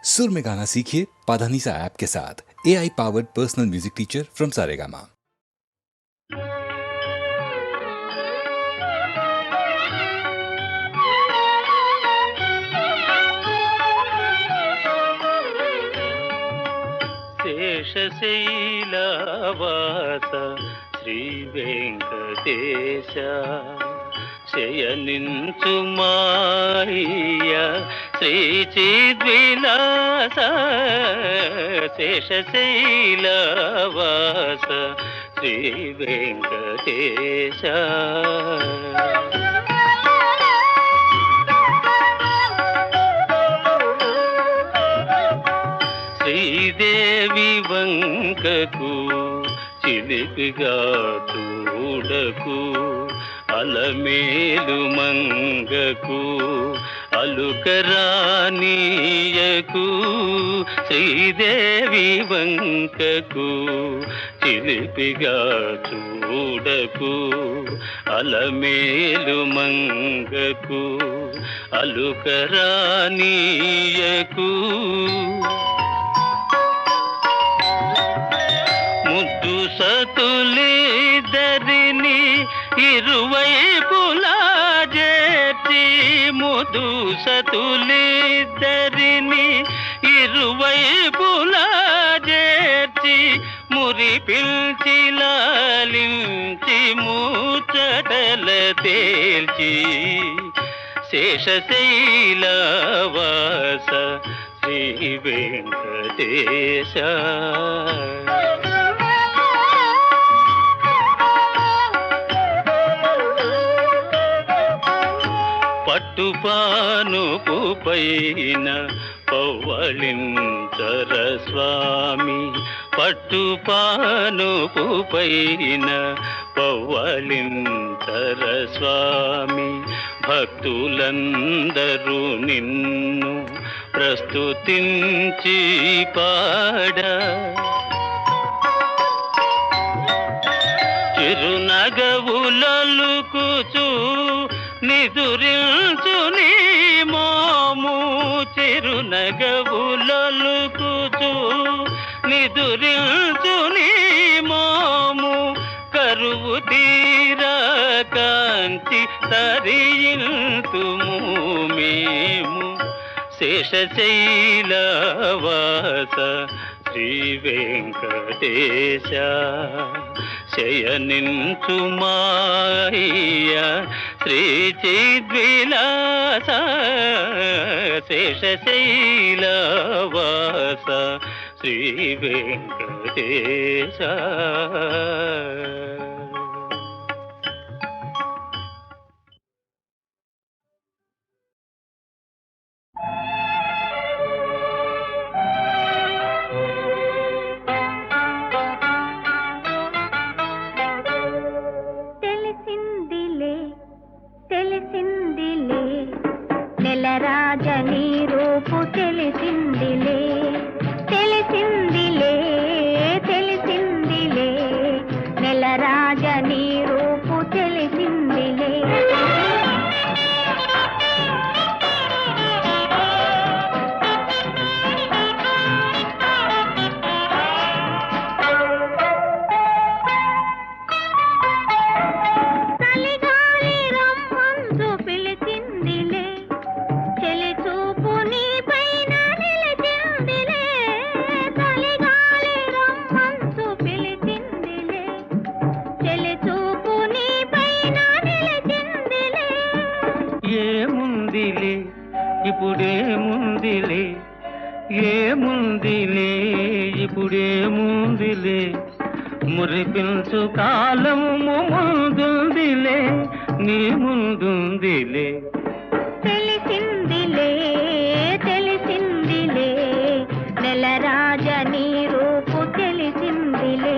सुर में गाना सीखिए पाधानीसा ऐप के साथ। AI powered personal music teacher from Saregama. శేషశైలవాస శ్రీ వెంకటేశ శయనించు మాయ శ్రీ చిద్విలాస శేషశైలవాస శ్రీ వెంకటేశ శ్రీదేవి వంకకు చిలిపిగా చూడకు అలమేలు మంగకు అలుకరానీయకు శ్రీదేవి వంకకు చిలిపిగా చూడకు అలమేలు మంగకు అలుకరానీయకు ముద్దు సతులిద్దరిని ఇరువైపులా చేర్చి ముద్దు సతులిద్దరిని ఇరువైపులా చేర్చి మురి పిల్చి లాలించి ముచ్చటల తేల్చి శేషశైలవాస శ్రీ వెంకటేశ పట్టుపానుపు పైన పవ్వళించర స్వామి పట్టుపానుపు పైన పవ్వళించర స్వామి భక్తులందరూ నిన్ను ప్రస్తుతించి పాడ చిరునగవులలుకుచు నిదురించు నీ మోము చిరునగవులలుకుచు నిదురించు నీ మోము కరువు తీరా కాంచి తరియింతుము మేము శేషశైలవాస శ్రీ వెంకటేశ శయనించు మాయ శ్రీ చిద్విలాస శేషశైలవాస శ్రీ వెంకటేశ రాజనీ రూపు తెలిసిందిలే తెలిసిందిలే తెలిసిందిలే నెల రాజనీ రూపు తెలిసిందిలే ఇప్పుడేముందిలే ఏముందిలే ఇప్పుడేముందిలే మురిపించు కాలము ముందుందిలే నీ ముందుందిలే తెలిసిందిలే తెలిసిందిలే నెల రాజనీ రూపు తెలిసిందిలే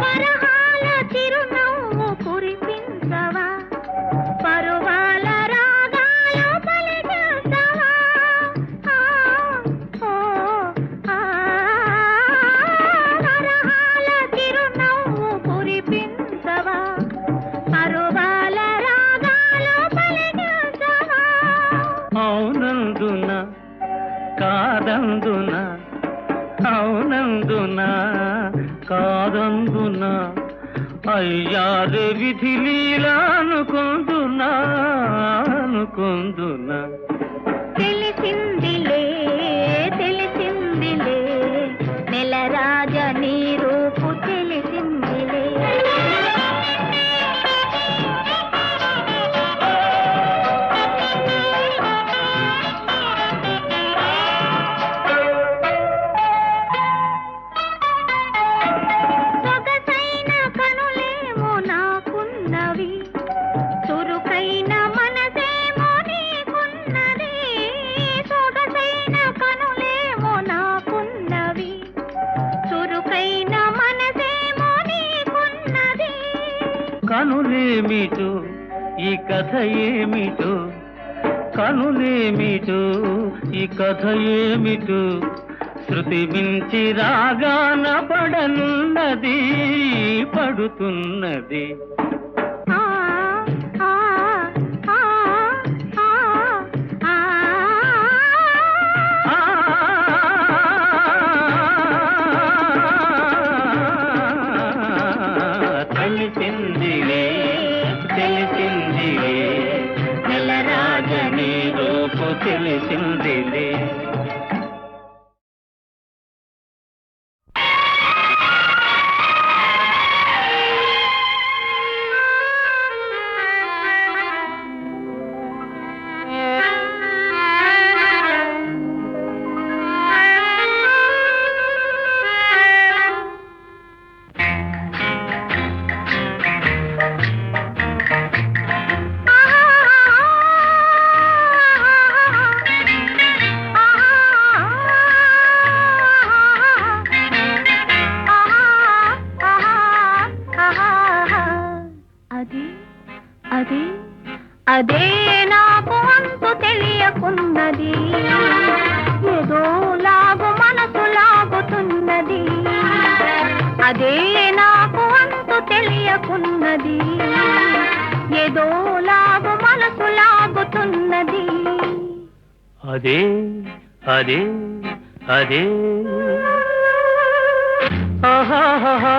వరహాల చిరునవ్వు కురిపించ అవునందున కాదందున, అవునందున కాదందున, అయ్యారు విధి లీలా అనుకుందునా అనుకుందునా. తెలిసిందిలే తెలిసిందిలే నెలరాజ నీ రూపు తెలిసిందిలే. సొగసైన కనులేమో నాకున్నవి, చురుకైన మనసేమో నీకున్నది. సొగసైన కనులేమో నాకున్నవి, చురుకైన మనసేమో నీకున్నది. కనులేమిటో ఈ కథ ఏమిటో, కనులేమిటో ఈ కథ ఏమిటో, శృతి మించి రాగాన పడనున్నది పడుతున్నది. ఆ ఆ ఆ ఆ ఆ తెలిసిందిలే తెలిసిందిలే నెలరాజ నీ రూపు తెలిసిందిలే. అదే అదే నాకు అంతు తెలియకున్నది, ఏదో లాగు మనసు లాగుతున్నది. అదే నాకు అంతు తెలియకున్నది, ఏదో లాగు మనసు లాగుతున్నది. అదే అదే అదే ఆహాహా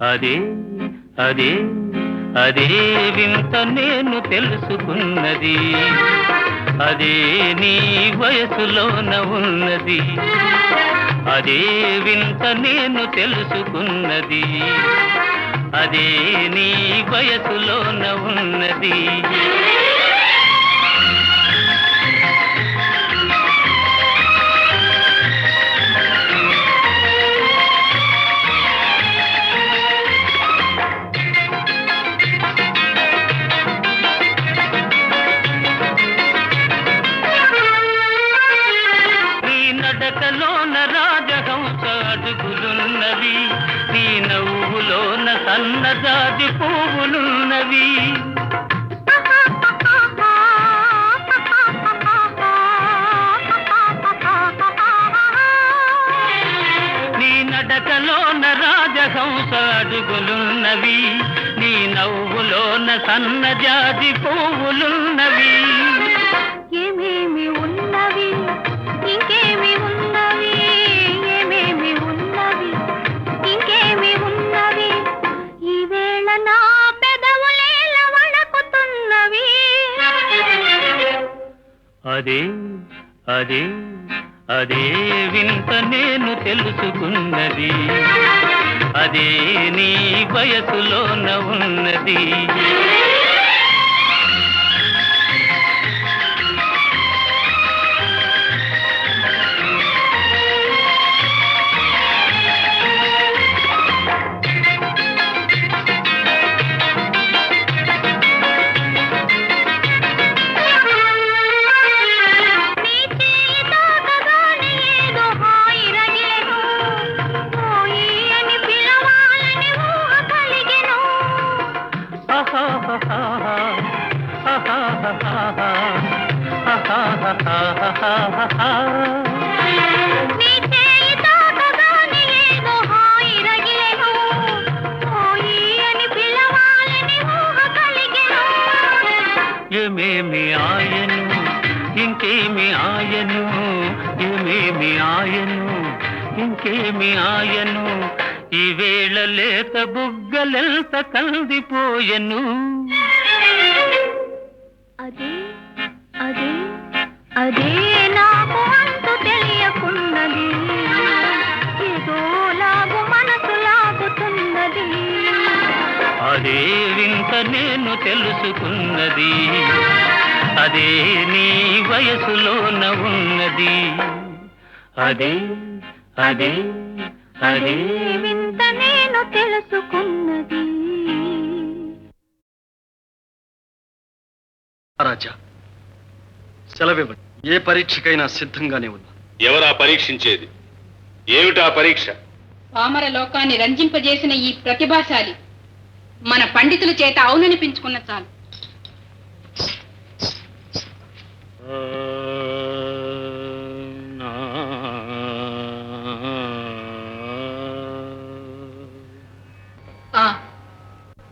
అదే అదే అదే వింత నేను తెలుసుకున్నది, అదే నీ వయసులోన ఉన్నది. అదే వింత నేను తెలుసుకున్నది, అదే నీ వయసులోన ఉన్నది. నడకలోన రాజహంస అడుగులున్నవి, నీ నవ్వులోన సన్నజాజి పువ్వులున్నవి. నీ నడకలోన రాజహంస అడుగులున్నవి, నీ నవ్వులోన సన్నజాజి పువ్వులున్నవి. ఏమేమి ఉన్నవి ఇంకేమి ఉన్నవి, ఏమేమి ఉన్నవి ఇంకేమి ఉన్నవి, ఈవేళ నా పెదవులేల వణకుతున్నవి. అదే అదే అదే వింత నేను తెలుసుకున్నది, అదే నీ వయసులోన ఉన్నది. ఏమేమి ఆయను ఇంకేమి ఆయను, ఏమేమి ఆయను ఇంకేమి ఆయను, ఈ వేళ లేత బుగ్గలెంత కందిపోయెను. అదే అదే అదే నాకు అంతు తెలియకున్నది, ఏదో లాగు మనసు లాగుతున్నది. అదే వింత నేను తెలుసుకున్నది, అదే నీ వయసులోన ఉన్నది. అదే అదే అదే వింత నేను తెలుసుకున్నది. రాజా, సెలవివ్వండి. ఏ పరీక్షకైనా సిద్ధంగానే ఉన్నా. ఎవరా పరీక్షించేది? ఏమిటా పరీక్ష? పామర లోకాన్ని రంజింపజేసిన ఈ ప్రతిభాశాలి మన పండితుల చేత అవుననిపించుకున్న చాలు.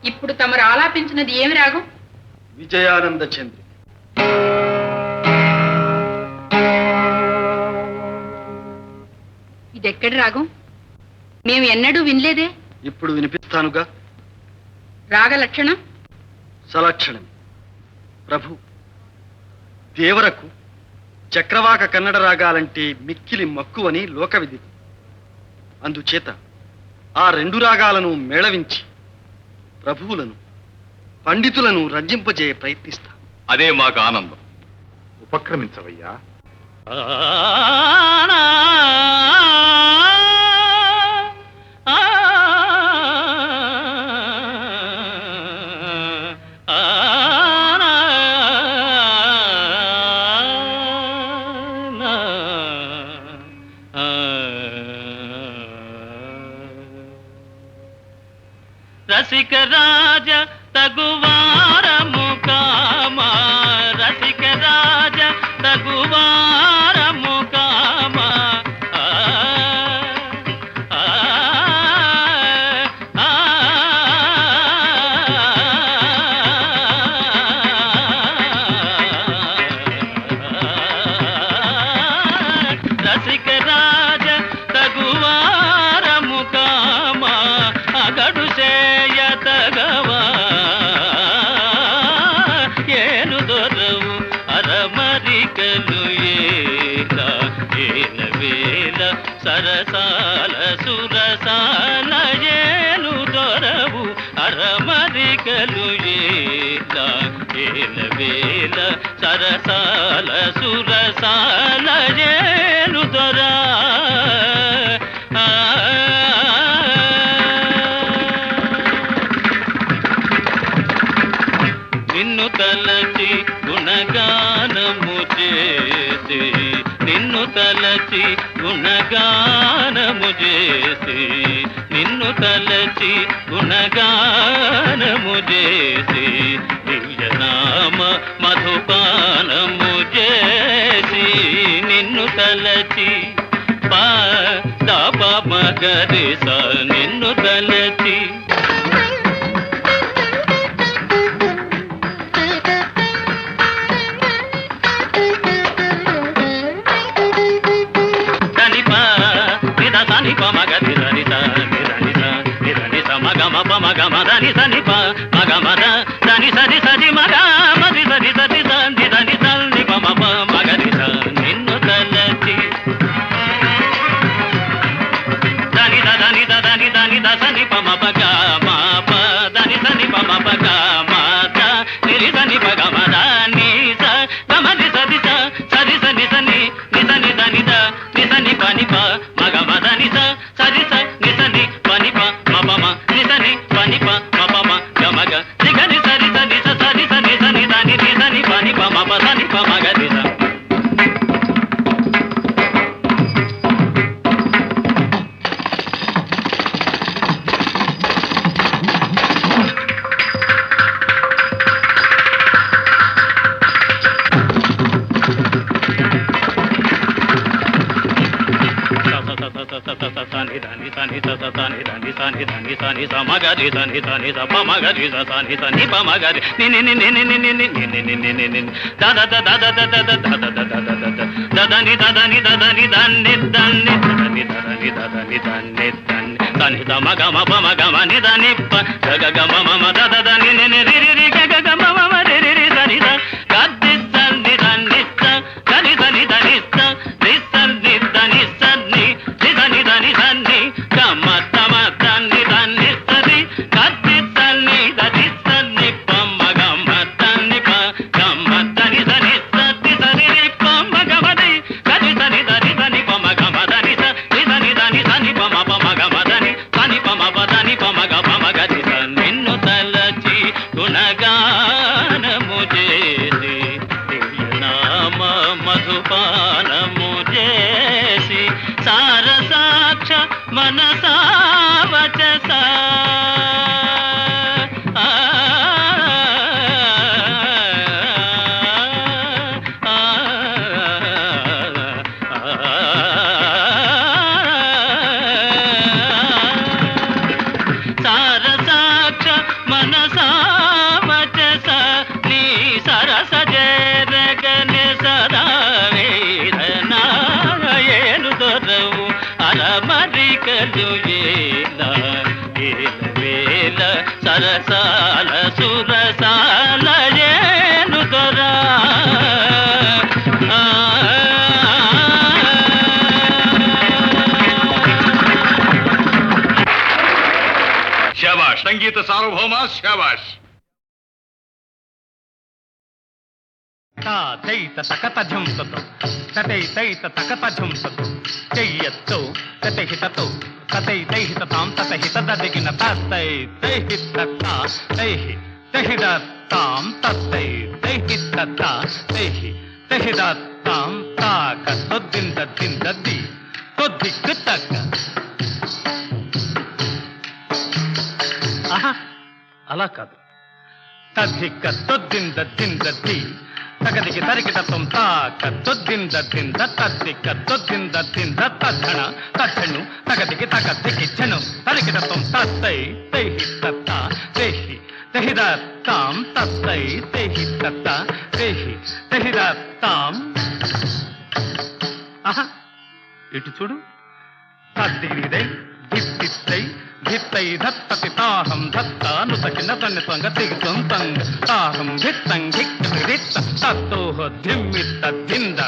ఇప్పుడు తమరు ఆలాపించినది ఏమి రాగం? విజయానంద చంద్రి. ఇదెక్కడి రాగం? మేము ఎన్నడూ వినలేదే. ఇప్పుడు వినిపిస్తానుగా. రాగ లక్షణం సలక్షణం. ప్రభు, దేవరకు చక్రవాక కన్నడ రాగాలంటే మిక్కిలి మక్కువని లోకవిధి. అందుచేత ఆ రెండు రాగాలను మేళవించి ప్రభువులను పండితులను రంజింపజేయ ప్రయత్నిస్తా. అదే మాకు ఆనందం. ఉపక్రమించవయ్యా. రసిక రాజ తగువారము కామా, రసిక రాజ తగువారము కామా. రసిక రాజ తగువారము కామా, అగడు చేయతగవా ఏను దొరవు అరమరికలు ఏల ఏల వేల సరసాల సురసాల ఏను దొరవు అరమరికలు ఏల ఏల వేల సరసాల సురసాల ఏను దొరా. నిన్ను తలచి గుణగానము చేసి, నిన్ను తలచి గుణగానము చేసి, నిన్ను తలచి గుణగానము చేసి, దివ్యనామ మధుపానము చేసి, నిన్ను తలచి పాప మగరిస, నిన్ను తలచి మగమదని సని మగమద దని సరి సరి మగ మది సరి సరి సంది దని సల్ని పమ మగరి నిన్ను తలచి దని దని దని దని దసని పమ పగ మా ప దని సని పమ పగ మా ద నిరి సని పగ మద ని స గమది సరి స సరి సని సని నిసని దని ద నిసని పని ప మగ మద ని స సరి స నిసని పని ప మపమ నిసని పని ప మపమ గమగ నిగని సరి సని స సరి సని సని దని నిసని పని ప మప సని ప మగ దిస. దని దని సని స స సని దని సని దని సని స మగరి సని సని స ప మగరి స సని సని ప మగరి ని ని ని ని ని ని ని ని ని ని ని ని ని the the the the the the the the the the the the దని దని దని దని దని దని దని దని దని దని దని ద మగ మ ప మగ మ ని దని ప గ గ మ మ మ ద ద ద ని ని ని రి రి రి గ గ గ మ మ మ రి రి రి దని ద గద్ది దని దని స దని దని దని స రి స ని దని స ని రి దని దని దని గ మ త మ దని దని స రి గద్ది దని దని స ని ప మ గ మ దని ప గ మ దని దని స తి ద రి రి ప మ గ మ ది గది దని దని దని ప మ గ మ దని స రి దని దని దని ప మ గ మ దని దని ప మ ప దని ప మ గ ది స నిన్ను తలచి గుణగానము చేసి దివ్యనామ మధుపానము చేసి సారసాక్ష మనసా వచస సారసాక్ష మనసా వచస నీ సరస జరగని సదా వేదనాయను దొరవు అరమరికలు ఏల వేల సరసాల సురసాల ఏను దొరా శాబాష్ సంగీత సార్వభౌమ శాబాష్. తైత తకత ఝంసతో తతై తైత తకత ఝంసతో చెయ్యతో తతహితతో తతై తైహిత తాం తతహిత దదిగిన తతై తైహిత తైహి తహిద తాం తతై తైహిత తైహి తహిద తాం తాక తొద్దింద దిందది తొద్దిక్కు తక్క. ఆహా అలా కాదు. తద్దిక్క తొద్దింద దిందది తగదికి తరికిటత్వం తాక తొద్దింద దింద తద్దిక్క తొద్దింద దింద తద్ధణ తద్ధను తగదికి తగదికి ఝను తరికిటత్వం తత్తై తైహి తత్త తేహి తహిద తాం తత్తై తేహి తత్త తేహి తహిద తాం. ఆహా ఇటు చూడు. తద్దిగిరిదై దిత్తిత్తై ధిత్తై ధత్తతి తాహం ధత్తాను తకిన తన్ని త్వంగ దిగ్తం తంగ తాహం ధిత్తం ధిక్త తత్తోహ ధిమ్మిత్త ధింద.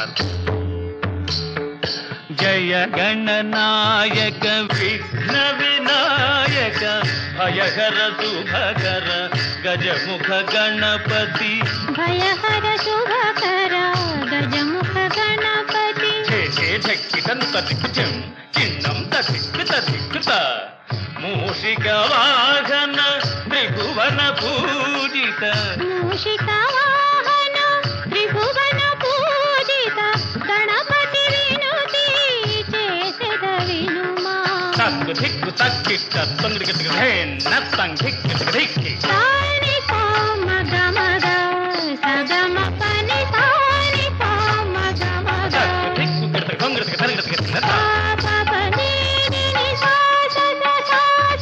జయ గణనాయక విఘ్న వినాయక భయహర శుభకర గజముఖ గణపతి భయహర శుభకర గజముఖ గణపతి ఢక్కిటను తదిక్కుజం చిన్నం తదిక్కుత మూషిక వాహన త్రిభువన పూజిత మూషిక వాహన త్రిభువన పూజిత గణపతి వినుతి చేసెద వినుమా. తక్కు ధిక్కు తక్కిట్ట తొంగిడికి ధేన్న తంగిక్కి ధిక్కి సాని పామ గమగ సగమ పని సాని పామ గమగ తక్కు ధిక్కు గిడత కొంగిడికి తరిగిడికి తిన్నత పాపని ని సా స స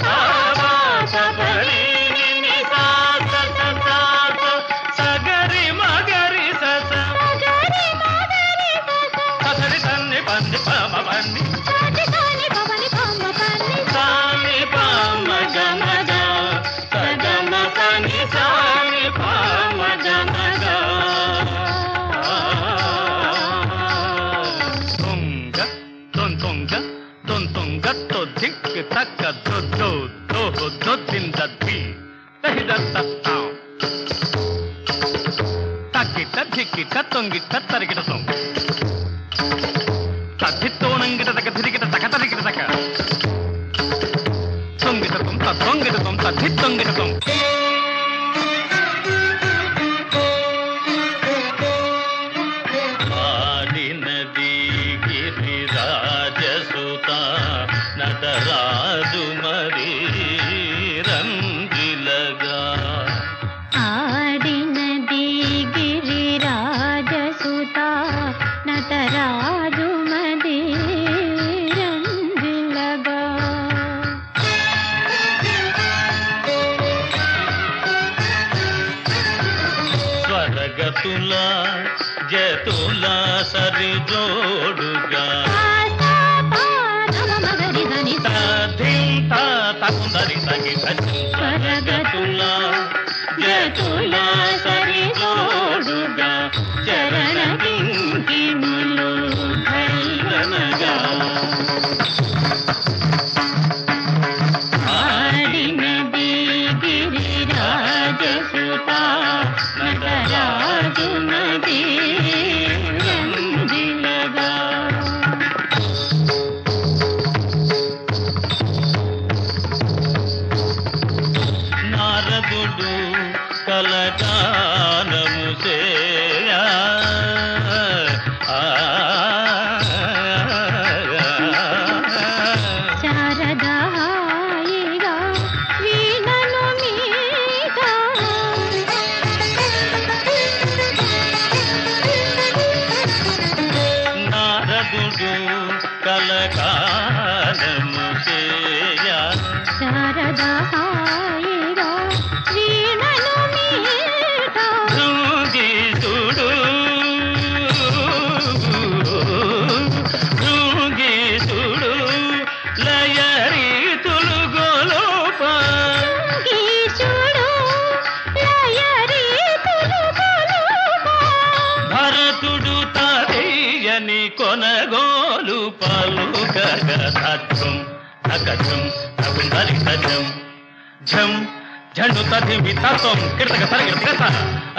సా పాపని ని సా స స సా సగరి మగరి సస సగరి మగరి స ససరి తన్ని పన్ని పమ పన్ని సాని సాని పవని పామ పని సాని పమ గమగ సగమ పని సాని పమ గమగ. తుంగ తొంతుంగ తొంతుంగ తొద్దిక్ తక్క దొద్దో దోహో దొద్దిందద్ది తహిద తత్తాం తక్కిట ధిక్కిట తొంగిట తరిగిట తొంగ తద్దిత్తోనంగిట తక తిరిగిట తక తరిగిట తక తొంగిట తొం తొంగిట తొం తద్దిత్తొంగిట తొం. ఆడినది గిరిరాజసుత నటరాజు మరి రంగిలగా ఆడినది గిరిరాజ సుత నటరాజు మది రంజిలగా జతుల జతుల సరి జోడుగా తకుందరి తగి జతుల జతుల సరి జోడుగా చరణ కింకిణులు ధైర్యనగా ఆడినది గిరిరాజసుత నటరాజునది రంజిలగా నారదుడు కలగానము చేయా శారదాయిగా వీణను మీట నారదుడు కలగానము చేయా శారదాయిగా వీణను మీట భృంగీసుడు భృంగీసుడు లయరీతులు గొలుప గీసుడు లయరీతులు గొలుప భరతుడు తదీయని కొనగోలు పలుకగం అగజం తగుందరి తజం ఝం ఝండు తధిమి తత్వం కీర్తక సరిగిరత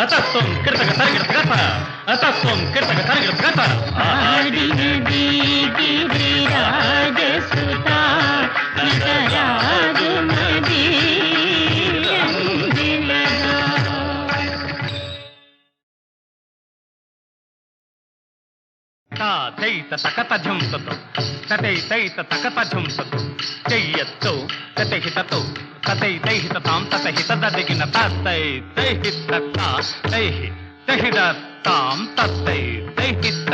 అతత్వం కీర్తక సరిగిరత అతత్వం కీర్తక సరిగిరత ఆడినది గిరిరాజసుత నటరాజునది రంజిలగా తైత తకత ఝంసతో తతై తైత తకత ఝంసతో చెయ్యతో తతహితతో తతై తైహిత తాం తతహిత దదిగిన తతై తైహిత తైహి తహిద తాం తతై తైహిత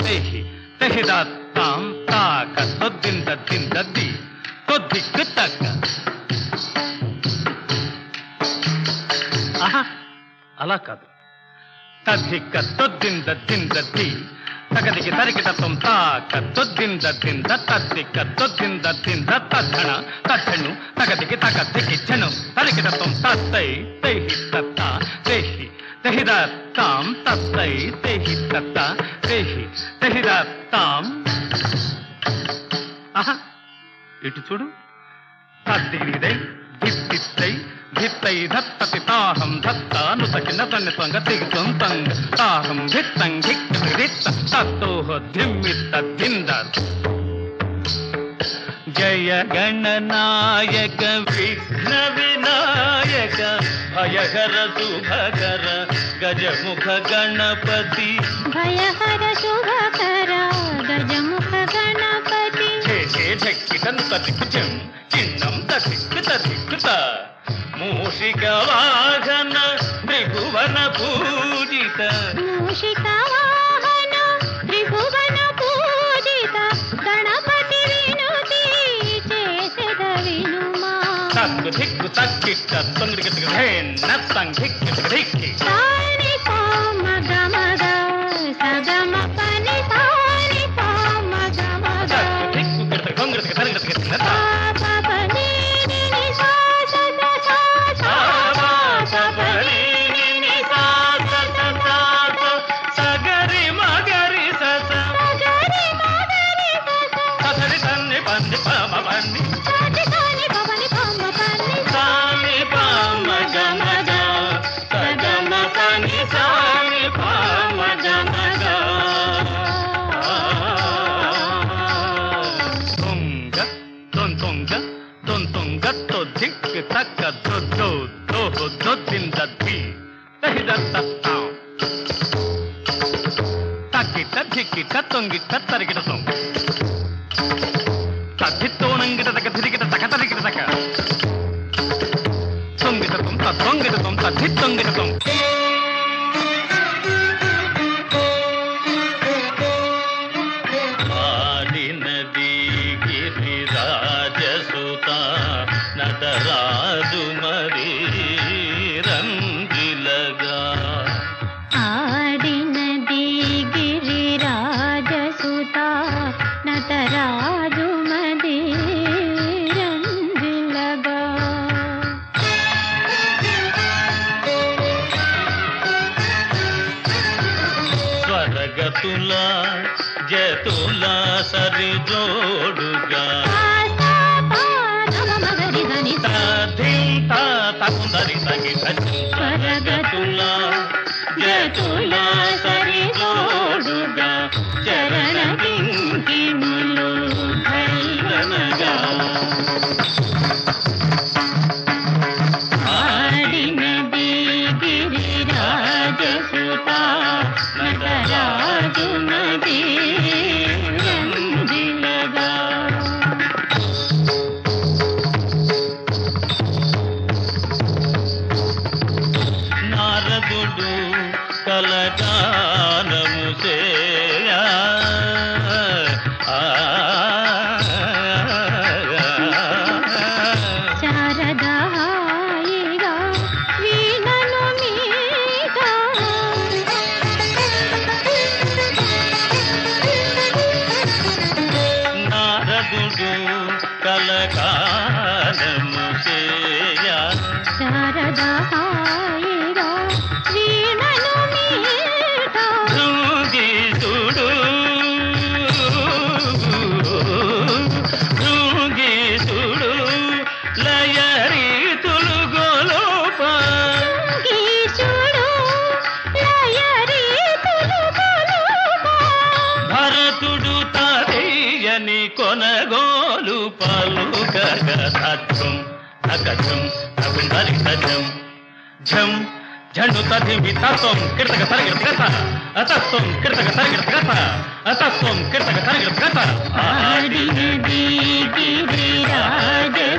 తైహి తహిద తాం తాక తొద్దింద దిందది తొద్దిక్కు తక్క ఆహా అలా కాదు తద్దిక్క తొద్దింద దిందది తగదికి తరికిటత్వం తాక తొద్దింద దింద తద్దిక్క తొద్దింద దింద తద్ధణ తద్ధను తగదికి తగదికి ఝను తరికిటత్వం తత్తై తైహి తత్త తేహి తహిద తాం తత్తై తేహి తత్త తేహి తహిద తాం ఆహా ఇటు చూడు తద్దిగిరిదై దిత్తిత్తై ధిత్తై ధత్తతి తాహం ధత్తాను తకిన తన్నిత్వంగ దిగ్తం తంగ తాహం ధిత్తం ధిక్త తత్తోహ ధిమ్మిత్త దింద జయ గణనాయక విఘ్న వినాయక భయహర శుభకర గజముఖ గణపతి భయహర శుభకర గజముఖ గణపతి ఛే ఢక్కిటను తదిక్కుచం చిన్నం తదిక్కుత మూషిక వాహన త్రిభువన పూజిత మూషిక వాహన త్రిభువన పూజిత గణపతి వినుతి చేసెద వినుమా తక్కు ధిక్కు తక్కిట్ట తొంగిడికి నత్తం ధిక్కి ధిక్కి సాని పామ గమగ సగమ పని సాని పామ గమగ తక్కు ధిక్కు గిడత గొంగిడికి తరిగిడికి నత్త పాపని ని సా స స సా సపరి ని సా స స సా స సగరి మగరి సస గరి మగరి ససరి తన్ని పన్ని పమ పన్ని సాని సాని పవని పామ పని సాని పమ గమగ సగమ పని సాని పమ గమగ తుంగ తొంతుంగ తొంతుంగ తో ధిక్ తక్క దో దొద్దింద ధి తహిద తత్తాం తక్కిట ధిక్కిట తొంగిట తరిగిట తొంగ తద్దిత్తోనంగిట తక ధిరిగిట తక తరిగిట తక తొంగిట తొం తొంగిట తొం తద్దిత్తొంగిట తొం ఆడినది గిరిరాజసుత నటరాజు మరి రంగిలగా ఆ జతుల సరి జోడుగా తకుందరి తగి జతుల జతుల సరి జోడుగా చరణ కింకిణులు ధైర్యనగా ఆడినది గిరిరాజసుత నటరాజునది రంజిలగా నారదుడు కలగానము చేయా శారదాయిగా వీణను మీట నారదుడు కలగానము చేయా శారదాయిగా వీణను మీట భృంగీసుడు భృంగీసుడు లయరీతులు గోలోప గీసుడు లయరీతులు గొలుప భరతుడు తాతయ్యని కొనగోలు పలుకగ తత్వం అకజం అకుందరి సజం ఝం ఝండు తధిమి తత్వం కీర్తక సరిగిత గత అతత్వం కీర్తక సరిగిత గత అతత్వం కీర్తక సరిగిత గత ఆడినది గిరిరాజసుత